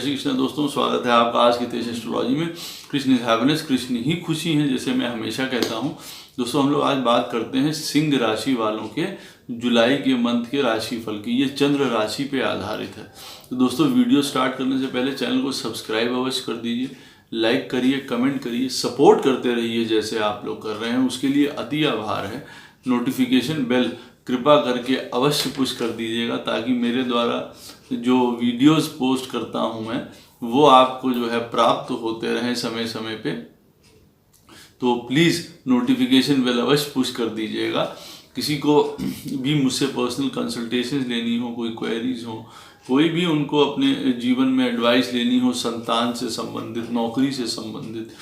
श्री कृष्ण दोस्तों, स्वागत है आपका आज की तेज एस्ट्रोलॉजी में। कृष्ण इज हैप्पीनेस, कृष्ण ही खुशी है, जैसे मैं हमेशा कहता हूं। दोस्तों, हम लोग आज बात करते हैं सिंह राशि वालों के जुलाई के मंथ के राशिफल की। ये चंद्र राशि पे आधारित है। तो दोस्तों, वीडियो स्टार्ट करने से पहले चैनल को सब्सक्राइब अवश्य कर दीजिए, लाइक करिए, कमेंट करिए, सपोर्ट करते रहिए जैसे आप लोग कर रहे हैं, उसके लिए अति आभार है। नोटिफिकेशन बेल कृपा करके अवश्य पुश कर दीजिएगा, ताकि मेरे द्वारा जो वीडियोस पोस्ट करता हूं मैं, वो आपको जो है प्राप्त होते रहें समय समय पे। तो प्लीज़ नोटिफिकेशन बेल अवश्य पुश कर दीजिएगा। किसी को भी मुझसे पर्सनल कंसल्टेशन लेनी हो, कोई क्वेरीज हो, कोई भी उनको अपने जीवन में एडवाइस लेनी हो, संतान से संबंधित, नौकरी से संबंधित,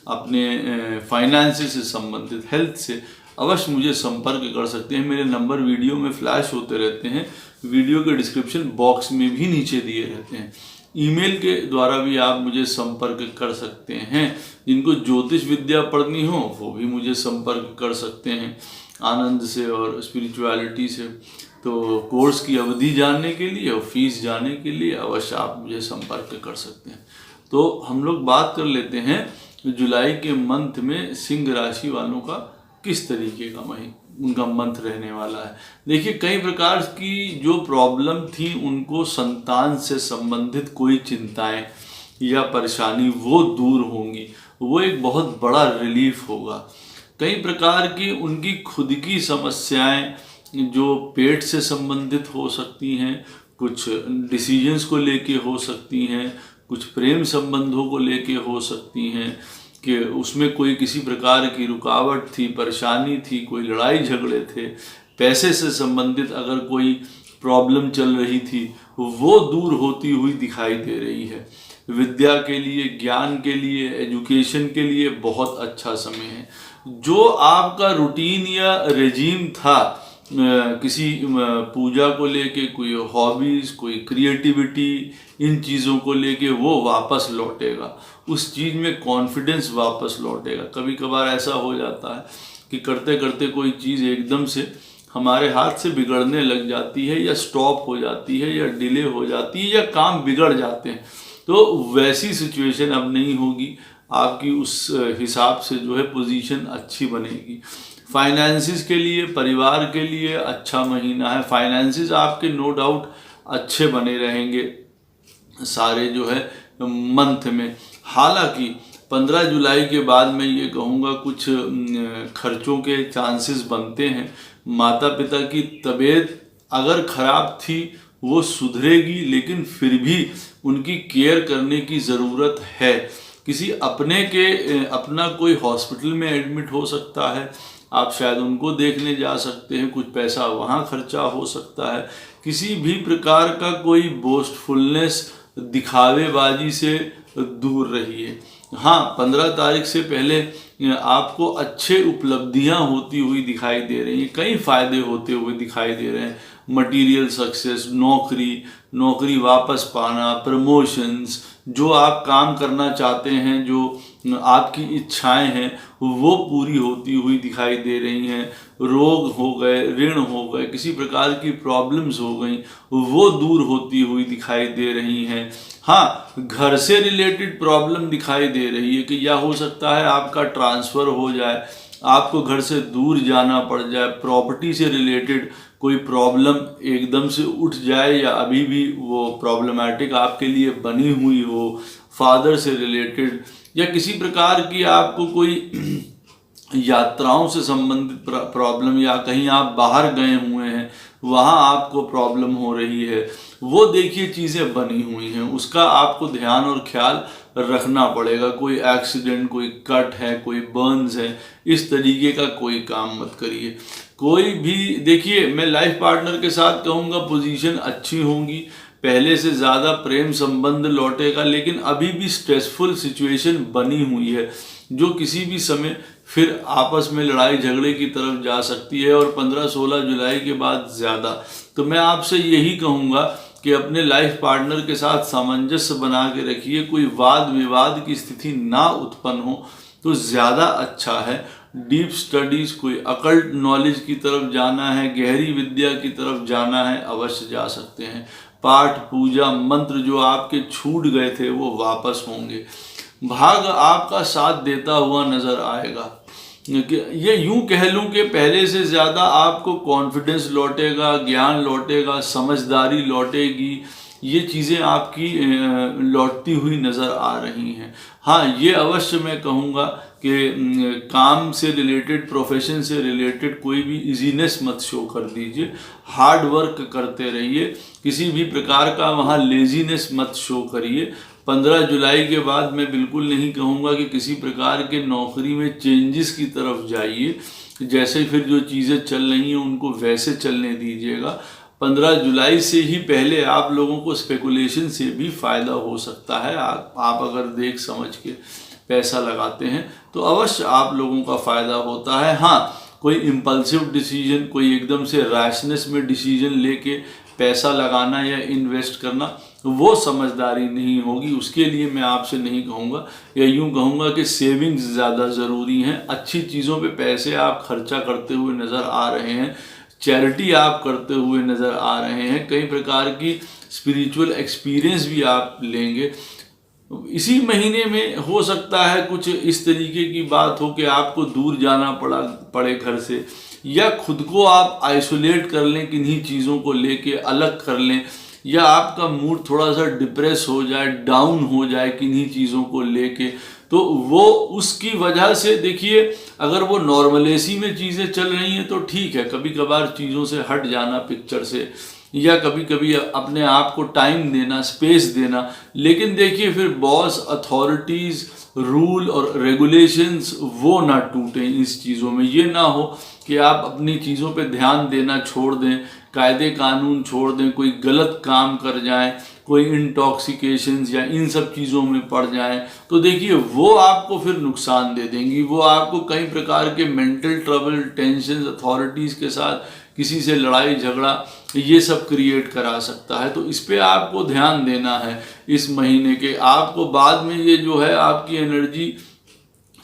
अपने फाइनेंस से संबंधित, हेल्थ से, अवश्य मुझे संपर्क कर सकते हैं। मेरे नंबर वीडियो में फ्लैश होते रहते हैं, वीडियो के डिस्क्रिप्शन बॉक्स में भी नीचे दिए रहते हैं। ईमेल के द्वारा भी आप मुझे संपर्क कर सकते हैं। जिनको ज्योतिष विद्या पढ़नी हो वो भी मुझे संपर्क कर सकते हैं, आनंद से और स्पिरिचुअलिटी से। तो कोर्स की अवधि जानने के लिए और फीस जानने के लिए अवश्य आप मुझे संपर्क कर सकते हैं। तो हम लोग बात कर लेते हैं जुलाई के मंथ में सिंह राशि वालों का किस तरीके का उनका मंथ रहने वाला है। देखिए, कई प्रकार की जो प्रॉब्लम थी, उनको संतान से संबंधित कोई चिंताएं या परेशानी वो दूर होंगी, वो एक बहुत बड़ा रिलीफ होगा। कई प्रकार की उनकी खुद की समस्याएं जो पेट से संबंधित हो सकती हैं, कुछ डिसीजंस को लेके हो सकती हैं, कुछ प्रेम संबंधों को लेके हो सकती हैं, कि उसमें कोई किसी प्रकार की रुकावट थी, परेशानी थी, कोई लड़ाई झगड़े थे, पैसे से संबंधित अगर कोई प्रॉब्लम चल रही थी, वो दूर होती हुई दिखाई दे रही है। विद्या के लिए, ज्ञान के लिए, एजुकेशन के लिए बहुत अच्छा समय है। जो आपका रूटीन या रेजीम था, किसी पूजा को लेके, कोई हॉबीज़, कोई क्रिएटिविटी, इन चीज़ों को लेके वो वापस लौटेगा। उस चीज़ में कॉन्फिडेंस वापस लौटेगा। कभी कभार ऐसा हो जाता है कि करते करते कोई चीज़ एकदम से हमारे हाथ से बिगड़ने लग जाती है, या स्टॉप हो जाती है, या डिले हो जाती है, या काम बिगड़ जाते हैं। तो वैसी सिचुएशन अब नहीं होगी। आपकी उस हिसाब से जो है पोजीशन अच्छी बनेगी। फाइनेंसिस के लिए, परिवार के लिए अच्छा महीना है। फाइनेंसिस आपके नो डाउट अच्छे बने रहेंगे सारे जो है मंथ में। हालांकि 15 जुलाई के बाद मैं ये कहूँगा कुछ खर्चों के चांसेस बनते हैं। माता पिता की तबीयत अगर खराब थी वो सुधरेगी, लेकिन फिर भी उनकी केयर करने की ज़रूरत है। किसी अपना कोई हॉस्पिटल में एडमिट हो सकता है, आप शायद उनको देखने जा सकते हैं, कुछ पैसा वहाँ खर्चा हो सकता है। किसी भी प्रकार का कोई बोस्टफुलनेस, दिखावेबाजी से दूर रहिए। हाँ, 15 तारीख से पहले आपको अच्छे उपलब्धियां होती हुई दिखाई दे रही हैं, कई फायदे होते हुए दिखाई दे रहे हैं। मटेरियल सक्सेस, नौकरी वापस पाना, प्रमोशंस, जो आप काम करना चाहते हैं, जो आपकी इच्छाएं हैं, वो पूरी होती हुई दिखाई दे रही हैं। रोग हो गए, ऋण हो गए, किसी प्रकार की प्रॉब्लम्स हो गई, वो दूर होती हुई दिखाई दे रही हैं। हाँ, घर से रिलेटेड प्रॉब्लम दिखाई दे रही है कि या हो सकता है आपका ट्रांसफ़र हो जाए, आपको घर से दूर जाना पड़ जाए, प्रॉपर्टी से रिलेटेड कोई प्रॉब्लम एकदम से उठ जाए, या अभी भी वो प्रॉब्लमैटिक आपके लिए बनी हुई हो, फादर से रिलेटेड, या किसी प्रकार की आपको कोई यात्राओं से संबंधित प्रॉब्लम, या कहीं आप बाहर गए हुए हैं वहाँ आपको प्रॉब्लम हो रही है। वो देखिए चीज़ें बनी हुई हैं, उसका आपको ध्यान और ख्याल रखना पड़ेगा। कोई एक्सीडेंट, कोई कट है, कोई बर्न्स है, इस तरीके का कोई काम मत करिए। कोई भी देखिए, मैं लाइफ पार्टनर के साथ कहूँगा पोजीशन अच्छी होंगी, पहले से ज़्यादा प्रेम संबंध लौटेगा, लेकिन अभी भी स्ट्रेसफुल सिचुएशन बनी हुई है, जो किसी भी समय फिर आपस में लड़ाई झगड़े की तरफ जा सकती है, और 15-16 जुलाई के बाद ज़्यादा। तो मैं आपसे यही कहूँगा कि अपने लाइफ पार्टनर के साथ सामंजस्य बना के रखिए, कोई वाद विवाद की स्थिति ना उत्पन्न हो तो ज़्यादा अच्छा है। डीप स्टडीज़, कोई अकल्ट नॉलेज की तरफ जाना है, गहरी विद्या की तरफ जाना है, अवश्य जा सकते हैं। पाठ पूजा मंत्र जो आपके छूट गए थे वो वापस होंगे। भाग आपका साथ देता हुआ नजर आएगा। ये यूं कह लूं कि पहले से ज़्यादा आपको कॉन्फिडेंस लौटेगा, ज्ञान लौटेगा, समझदारी लौटेगी। ये चीज़ें आपकी लौटती हुई नज़र आ रही हैं। हाँ, ये अवश्य मैं कहूँगा कि काम से रिलेटेड, प्रोफेशन से रिलेटेड कोई भी इजीनेस मत शो कर दीजिए। हार्ड वर्क करते रहिए, किसी भी प्रकार का वहाँ लेजीनेस मत शो करिए। 15 जुलाई के बाद मैं बिल्कुल नहीं कहूँगा कि किसी प्रकार के नौकरी में चेंजेस की तरफ जाइए। जैसे फिर जो चीज़ें चल रही हैं उनको वैसे चलने दीजिएगा। 15 जुलाई से ही पहले आप लोगों को स्पेकुलेशन से भी फ़ायदा हो सकता है। आप अगर देख समझ के पैसा लगाते हैं तो अवश्य आप लोगों का फ़ायदा होता है। हाँ, कोई इम्पल्सिव डिसीजन, कोई एकदम से रैशनेस में डिसीजन लेके पैसा लगाना या इन्वेस्ट करना, वो समझदारी नहीं होगी। उसके लिए मैं आपसे नहीं कहूँगा, या यूँ कहूँगा कि सेविंग्स ज़्यादा ज़रूरी हैं। अच्छी चीज़ों पे पैसे आप खर्चा करते हुए नज़र आ रहे हैं, चैरिटी आप करते हुए नज़र आ रहे हैं, कई प्रकार की स्पिरिचुअल एक्सपीरियंस भी आप लेंगे। इसी महीने में हो सकता है कुछ इस तरीके की बात हो कि आपको दूर जाना पड़े घर से, या खुद को आप आइसोलेट कर लें, किन्हीं चीज़ों को लेके अलग कर लें, या आपका मूड थोड़ा सा डिप्रेस हो जाए, डाउन हो जाए किन्हीं चीज़ों को लेके। तो वो उसकी वजह से देखिए, अगर वो नॉर्मलेसी में चीज़ें चल रही हैं तो ठीक है, कभी कभार चीज़ों से हट जाना पिक्चर से, या कभी कभी अपने आप को टाइम देना, स्पेस देना। लेकिन देखिए फिर बॉस, अथॉरिटीज़, रूल और रेगुलेशंस वो ना टूटें इस चीज़ों में। ये ना हो कि आप अपनी चीज़ों पे ध्यान देना छोड़ दें, कायदे कानून छोड़ दें, कोई गलत काम कर जाएं, कोई इंटॉक्सिकेशंस या इन सब चीज़ों में पड़ जाएं, तो देखिए वो आपको फिर नुकसान दे देंगी। वो आपको कई प्रकार के मेंटल ट्रबल, टेंशन, अथॉरिटीज़ के साथ किसी से लड़ाई झगड़ा, ये सब क्रिएट करा सकता है। तो इस पे आपको ध्यान देना है इस महीने के। आपको बाद में ये जो है आपकी एनर्जी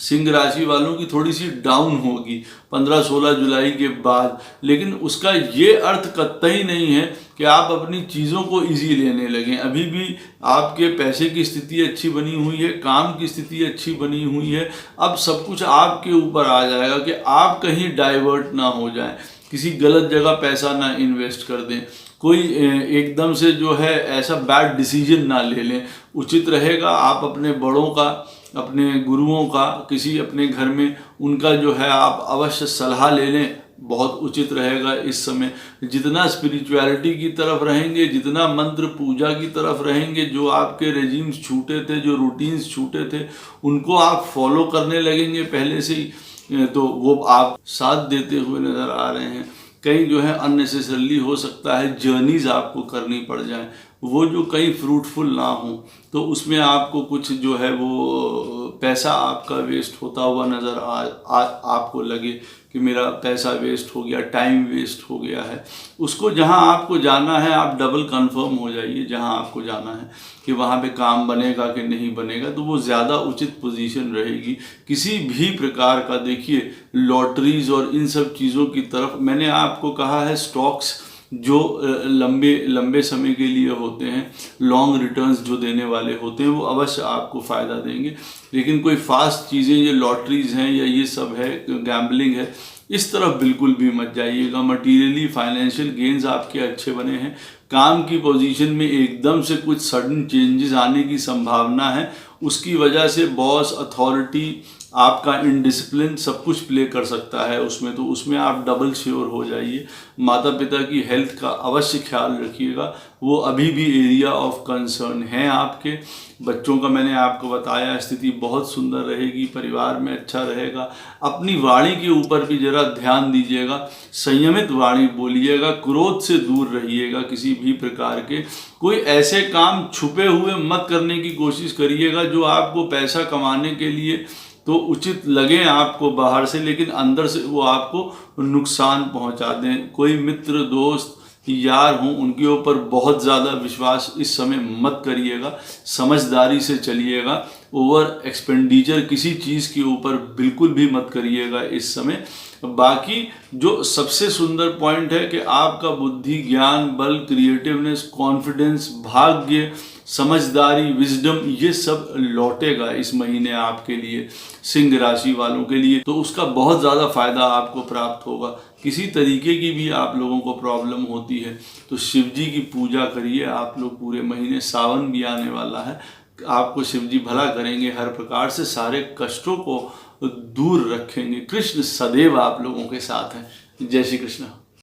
सिंह राशि वालों की थोड़ी सी डाउन होगी 15-16 जुलाई के बाद, लेकिन उसका ये अर्थ कतई नहीं है कि आप अपनी चीज़ों को इजी लेने लगें। अभी भी आपके पैसे की स्थिति अच्छी बनी हुई है, काम की स्थिति अच्छी बनी हुई है। अब सब कुछ आपके ऊपर आ जाएगा कि आप कहीं डाइवर्ट ना हो जाएं, किसी गलत जगह पैसा ना इन्वेस्ट कर दें, कोई एकदम से जो है ऐसा बैड डिसीजन ना ले लें। उचित रहेगा आप अपने बड़ों का, अपने गुरुओं का, किसी अपने घर में उनका जो है आप अवश्य सलाह ले लें, बहुत उचित रहेगा इस समय। जितना स्पिरिचुअलिटी की तरफ रहेंगे, जितना मंत्र पूजा की तरफ रहेंगे, जो आपके रेजिम्स छूटे थे, जो रूटीन्स छूटे थे, उनको आप फॉलो करने लगेंगे पहले से ही, तो वो आप साथ देते हुए नज़र आ रहे हैं। कहीं जो है अननेसेसरली हो सकता है जर्नीज़ आपको करनी पड़ जाए, वो जो कहीं फ्रूटफुल ना हो, तो उसमें आपको कुछ जो है वो पैसा आपका वेस्ट होता हुआ नज़र आपको लगे कि मेरा पैसा वेस्ट हो गया, टाइम वेस्ट हो गया है। उसको जहाँ आपको जाना है आप डबल कंफर्म हो जाइए, जहाँ आपको जाना है कि वहाँ पे काम बनेगा कि नहीं बनेगा, तो वो ज़्यादा उचित पोजीशन रहेगी। किसी भी प्रकार का देखिए लॉटरीज और इन सब चीज़ों की तरफ, मैंने आपको कहा है स्टॉक्स जो लंबे समय के लिए होते हैं, लॉन्ग रिटर्न्स जो देने वाले होते हैं, वो अवश्य आपको फ़ायदा देंगे। लेकिन कोई फास्ट चीज़ें, ये लॉटरीज़ हैं या ये सब है, गैम्बलिंग है, इस तरफ बिल्कुल भी मत जाइएगा। मटीरियली फाइनेंशियल गेन्स आपके अच्छे बने हैं, काम की पोजीशन में एकदम से कुछ सडन चेंजेस आने की संभावना है, उसकी वजह से बॉस, अथॉरिटी, आपका इनडिसिप्लिन सब कुछ प्ले कर सकता है उसमें, तो उसमें आप डबल श्योर हो जाइए। माता पिता की हेल्थ का अवश्य ख्याल रखिएगा, वो अभी भी एरिया ऑफ कंसर्न है आपके। बच्चों का मैंने आपको बताया, स्थिति बहुत सुंदर रहेगी, परिवार में अच्छा रहेगा। अपनी वाणी के ऊपर भी जरा ध्यान दीजिएगा, संयमित वाणी बोलिएगा, क्रोध से दूर रहिएगा किसी भी प्रकार के। कोई ऐसे काम छुपे हुए मत करने की कोशिश करिएगा जो आपको पैसा कमाने के लिए तो उचित लगे आपको बाहर से, लेकिन अंदर से वो आपको नुकसान पहुंचा दें। कोई मित्र, दोस्त यार हों उनके ऊपर बहुत ज़्यादा विश्वास इस समय मत करिएगा, समझदारी से चलिएगा। ओवर एक्सपेंडिचर किसी चीज़ के ऊपर बिल्कुल भी मत करिएगा इस समय। बाकी जो सबसे सुंदर पॉइंट है कि आपका बुद्धि, ज्ञान, बल, क्रिएटिवनेस, कॉन्फिडेंस, भाग्य, समझदारी, विजडम, ये सब लौटेगा इस महीने आपके लिए, सिंह राशि वालों के लिए। तो उसका बहुत ज़्यादा फायदा आपको प्राप्त होगा। किसी तरीके की भी आप लोगों को प्रॉब्लम होती है तो शिव जी की पूजा करिए आप लोग पूरे महीने। सावन भी आने वाला है, आपको शिव जी भला करेंगे, हर प्रकार से सारे कष्टों को दूर रखेंगे। कृष्ण सदैव आप लोगों के साथ हैं। जय श्री कृष्ण।